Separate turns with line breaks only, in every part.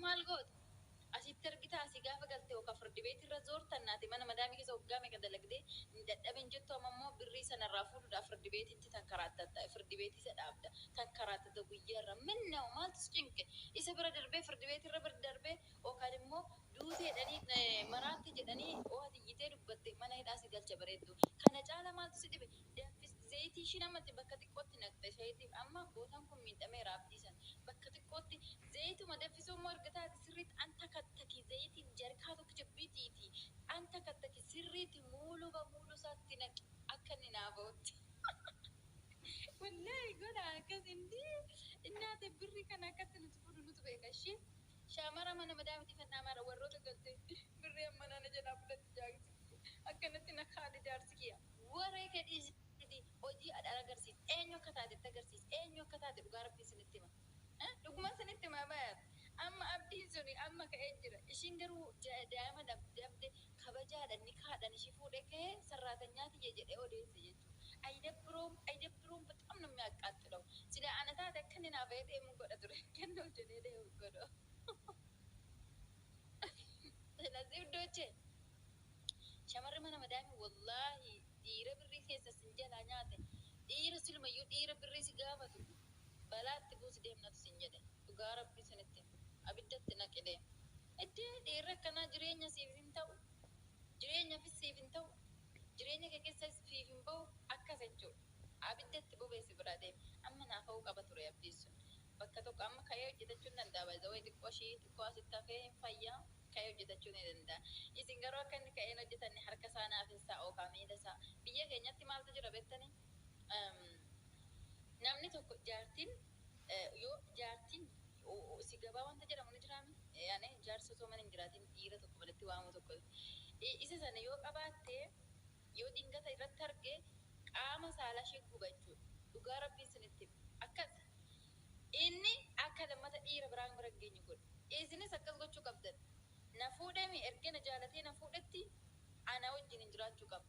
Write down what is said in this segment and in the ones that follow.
مالقود أسيت ترجتا أسيجا فقلت وكفر دبيت الرزور تناتي من مدامي كذا وقامي كذا لقدي ندبن جتوا ماما بريسا نرافول دا فرد بيت انت تنكرات دا فرد بيت سدابدا تنكرات دا ويجرا منا وما تسجنك إذا برا دربي فرد بيت الربر دربي وكلمو دوتي دني مرات جدني وهذه يتر بدي ما نهيد أسي قال جبريدو كان جالا ما تسدي دفس زيتي شنا ما تبكتي قط نكتة شيء أما بوتهم من تمر عبديسن بكتي قط زيت ما دفسوا مرقتا تسريت أنت كتكي زيت جركاتك جبيتي أنت كتكي سريت مولو بمولو ساتنك أكني نابوت والله يقول كذندي إنها تبري كان كتن تقول نتبعك الشيء شامرة من مدامتي فنامرة وروت قلت بري أما أنا جلاب لتجاكس أكنت نخالي دارسكيا وريك دي ودي أنا قرسيس أنيو كتاد تقرسيس أنيو كتاد وقارب في سنتما لقما سنتما بعد أما أبدي زوني أما كأجرا إيشين قرو دائما أبدي خبجة النكاح دني شوفوا لك سراتنيات يجري أودي سيجو أيدبروم بتأمن ما أقتلوا سيدا أنا تاتا كننا بيت إيه مقدر أدري كنو تنيدي وقدر لازم دوتشي شمر من مدامي والله ديرة بالريس سنجل عناته ديرة سلمة يو ديرة بالريس قافتو بلا تبوس ديم نات سنجده تقارب بسنتين أبدت نكده إدي ديرة كنا جرينا سيفين تاو جرينا في سيفين تاو جرينا كيسة سيفين باو أكاسنجو أبدت بو بيس برادم أما نافو قبطر يبديسون بكتوك أما كيو جدتشون نندا بزوي تقوشي تقواسي تفهم فيا كيو جدتشون نندا يسنجروا كان كأنه جتني حركة سانا في الساعة كاميدة سا بيجي كنيا تمال تجربتني namni tokko jaartiin yoo jaartiin si gabaa wanta jedhamu ni jiraami yaani jaarsa osoo mana hin jiraatin dhiira tokko malatti waamu tokko isa sana yoo qabaatte yoo dingata irratti arge qaama saala ishee gubachuu dhugaa rabbiin sinitti akkas inni akka lammata dhiira biraan bira geenyu godhu isinis akkas gochuu qabdan na fuudhami erga na jaalatee na fuudhetti ana wajjin hin jiraachuu qaba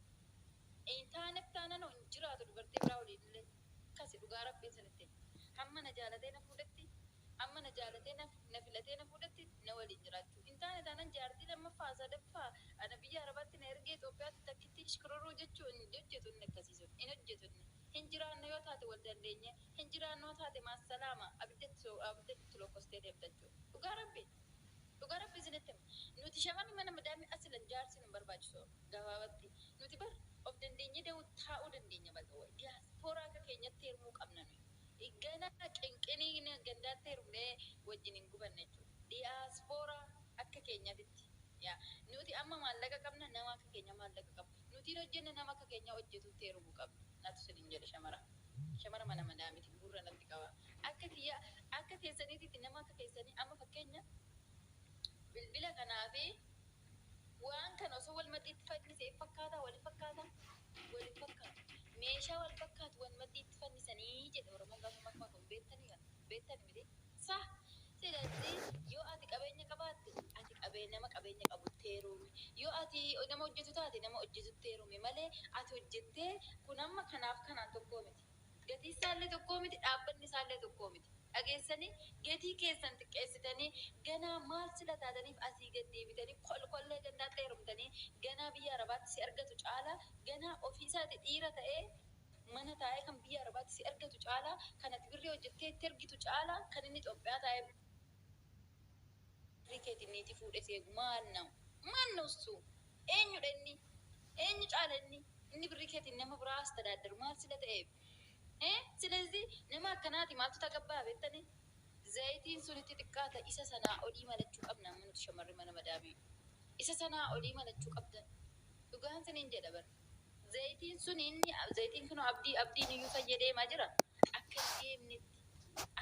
intaaneef taanaan hin jiraatu dubartii biraa waliin illee kasi dhugaa rabbiin sanitti hamma na jaalatee na fuudhetti amma na jaalatee na filatee na fuudhetti na waliin jiraachuu intaane taanan jaartii lammaffaa sadaffaa ana biyya arabaatti na ergee Itoophiyaatti takkitti ishkiroroo jechuun hin hojjetu inni akkasiisun hin hojjetu hin jiraanna yoo taate wal dandeenye hin jiraanna yoo taate maasalaama abiddetti lokkostee deemtachuu dhugaa rabbii sanitti nuti shamarri mana madaamii asilan jaarsi hin barbaachisu gabaabatti nuti bar of dandeenye da'u taa'uu dandeenya bal'oo diyaaspoora akka keenyatti hirmuu qabna nuyi gana qinqinii gandaatti hirmnee wajjin hin gubanne jechuudha diyaaspoora akka keenyatti yaa nuti amma maallaqa qabna nama akka keenya maallaqa qabna nuti hojjenna nama akka keenya hojjetutti hirmuu qabna natu siniin jedhe shamara mana madaamiti gurra natti qaba akka keessaniititti nama akka keessanii amma fakkeenya bilbila kanaafi waan kan osoo wal maddiitti fannisee fakkaata wali fakkaata meeshaa wal fakkaatu wal maddiitti fannisanii jedhe oromoon gaafa makmaa kun beektani miti saa silatti yoo ati qabeenya qabaatte ati nama qabeenya qabutti heerumi yoo ati nama hojjetu taate nama hojjetutti heerumi malee ati hojjettee kun amma kanaaf kanaan tokkoo miti gatii isaallee tokkoo miti dhaabbanni isaallee tokkoo miti dhageessanii gatii keessan xiqqeessitanii ganaa maal sila taataniif asii gad deebitanii kolkollee gandaatti heerumtanii ganaa biyya arabaatti si argatu caalaa ganaa ofiisaati dhiira ta'ee mana taa'ee kan biyya arabaatti si argatu caalaa kan ati birrii hojjettee itti argitu caalaa kan inni Itoophiyaa taa'ee birrii keetiin niitii fuudhee seegu maal na'usu eenyudha eenyu caala inni birrii keetiin nama biraa astadaaddaru maal sila ta'eef ስለዚህ nama akkanaati maaltu tagabbaa beektanii zayitiin sunitti xiqqaata isa sanaa olii malachuu qabna amma nuti shamarri mana madaabii isa sanaa olii malachuu qabdan dhugaan saniin jedha bar zayitiin sun inni zayitiin kun abdiin iyyuu fayyadeemaa jira akka deemnetti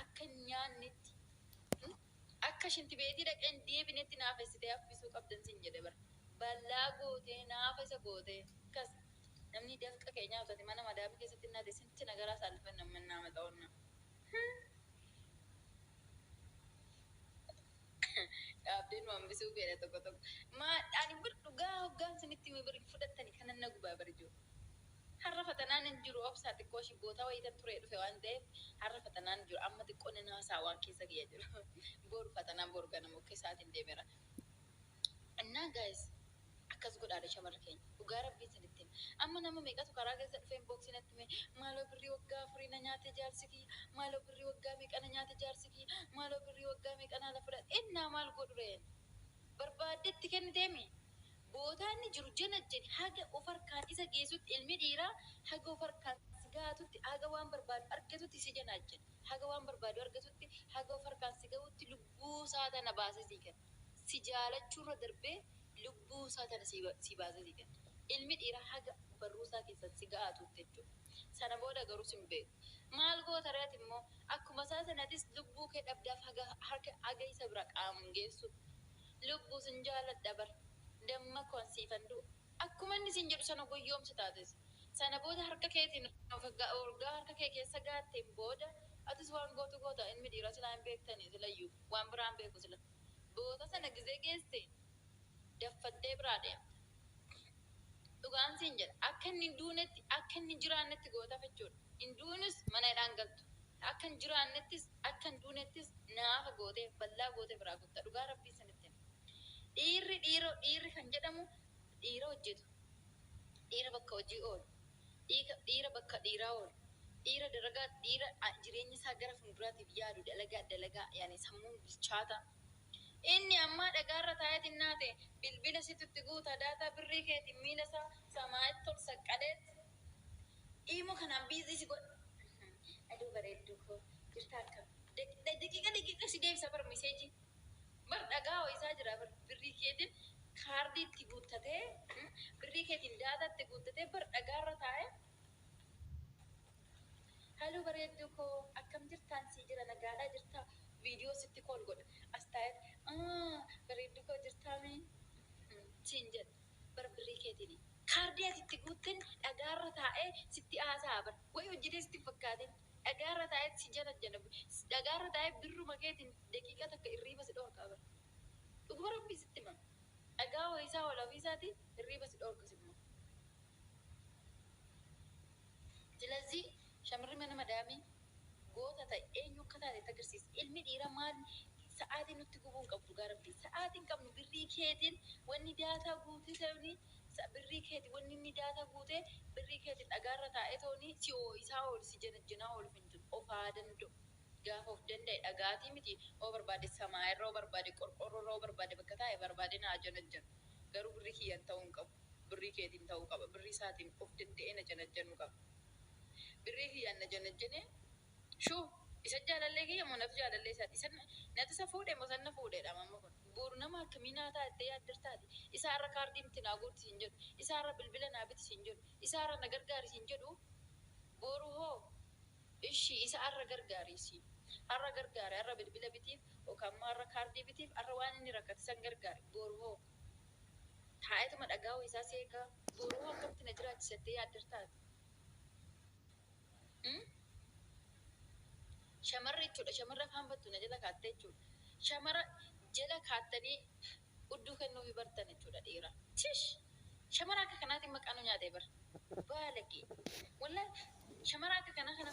akka nyaannetti akka shintibeetii dhaqeen deebinetti naafessitee affisuu qabdan sin jedhe bar bal'aa gootee naafa isa gootee kas namni dafqa keenya utate mana madaamii keessatti naate sinti nagaraa saalfan namni nama ta'onna dhaabdeen hambisuu fedha tokko ani bir dhugaa hoggaan sinitti bir fudhattani kanan na gubaa barjoo har'a fatanaan hin jiru obsaa xiqqoo shibboota wayitan ture dhufe waan ta'eef har'a fatanaan jiru amma xiqqoo nana haasaa waan keessa giyya jiru boru fatanaan boru ganama bakka isaatiin deemeera. Innaa gaayis akkas godhaadha shamarra keenya dhugaa rabbii sanittiin amma nama meeqatu karaa keessa dhufeen booksinatti mee maaloo birrii waggaa afurii na nyaate jaarsiki maaloo birrii waggaa meeqa na nyaate jaarsiki maaloo birrii waggaa meeqa na lafa innaa maal godhureen barbaaddetti kenniteemi bootaanni jiru jana jedhi haga of harkaan isa geessutti ilmi dhiiraa haga of harkaan si gaatutti haga waan barbaadu argatutti si janaa jedha haga waan barbaadu argatutti haga of harkaan si ga'utti lubbuu isaa tana baasee sii kenna si jaalachuurra darbee lubbuu isaa tana si baasee sii kenna. Ilmi dhiiraa haga barruusaa keessatti si ga'atutti jechuudha. Sana booda garuu sin beeku. Maal goota reeti immoo akkuma isaa sanatis lubbuu kee dhabdaaf haga isa bira qaamuun geessu. Lubbuu sin jaaladha bar damma koon siifan du'u. Akkuma inni sin jedhu sana guyyoomsi taates. Sana booda harka keetiin urgaa harka kee keessa gaatteen booda atis waan gootu goota ilmi dhiiraa silaa hin beektanii silayyuu waan biraan beeku sila. Boota sana gizee geesse daffattee biraa deemta. Dhugaan siin jedha akka inni duunetti akka inni jiraannetti goota jechuudha. Induunis mana hidhaan galtu. Akka hin jiraannettis akka hin duunettis naafa gootee bal'aa gootee biraa gutta dhugaa rabbii sanitti. Dhiirri kan jedhamu dhiira hojjetu. Dhiira bakka hojii oolu. Dhiira bakka dhiiraa oolu. Dhiira dalagaa dhiira jireenya isaa gara fuulduraatiif yaadu dalagaa yaani sammuun bilchaata. Inni amma dhagaarra taa'eetiin naate bilbila situtti guuta daataa birrii keetiin miila isaa samaatti ol saqqadeetti. Dhiimoo kanaan biizii si godha. Aduu bareedduu koo jirta akka daqiiqa si deebisa bar miseeji. Bar dhagaa ho'isaa jira bar birrii keetiin kaardii itti guuttatee birrii keetiin daataa itti guuttatee bar dhagaarra taa'ee. Haluu bareedduu koo akkam jirtaan si jira nagaadhaa jirtaa viidiyoo sitti kool godha as taa'eet bareedduu koo jirtaame siin jedha bar birrii keetiin kaardii ati itti guutten dhagaarra taa'ee sitti haasa'a bar wayi hojjetee sitti fakkaateen dhagaarra taa'ee si jala dhagaarra taa'ee birruma keetiin daqiiqa takka irriiba si dhorkaa bar dhuguma rabbii sitti hima dhagaa ho'isaa ol ofiisaati irriiba si dhorka si hima. Silazii shamarri mana madaamii goota ta'e eenyu akka taate agarsiisa. Ilmi dhiiraa maal sa'aatiin nutti gubuun qabdu gaarabbii. Sa'aatiin qabnu birrii keetiin wanni daataa guutee ta'uni birrii keetiin wanni inni daataa guutee birrii keetiin dhagaarra taa'ee ta'uni si ho'isaa ol si janajjanaa ol fintu ofaa danda'u. Gaafa of danda'e dhagaatii miti oo barbaade samaa irra oo barbaade qorqorroo irra oo barbaade bakka taa'e barbaade naa janajjanu. Garuu birrii kiyyan ta'uu hin qabu. Birrii keetiin ta'uu qaba. Birrii isaatiin of danda'ee na janajjanuu qaba. Birrii kiyyan na janajjane shuu isa jaalallee kiyya moo natu jaalallee isaati isa natu isa fuudhe moo sanna fuudheedha mamma kun boru nama akkamii naa taate yaaddartaati isa har'a kaardii miti naa guutti siin jedhu isa har'a bilbila naa biti siin jedhu isa har'a na gargaari siin jedhu boru hoo ishi isa har'a gargaari si har'a gargaari har'a bilbila bitiif yookaan immoo har'a kaardii bitiif har'a waan inni rakkate san gargaari boru hoo taa'eetuma dhagaa isaa seekaa boru hoo akkamitti na jiraachisattee yaaddartaati. Shamarra jechuudha. Shamarra afaan battu na jala kaattee jechuudha. Shamara jala kaattanii udduu kennuufi bartan jechuudha dhiira. Tish! Shamara akka kanaatiin maqaan nyaatee bara. Baalagee. Wallaahi shamara akka kanaa kana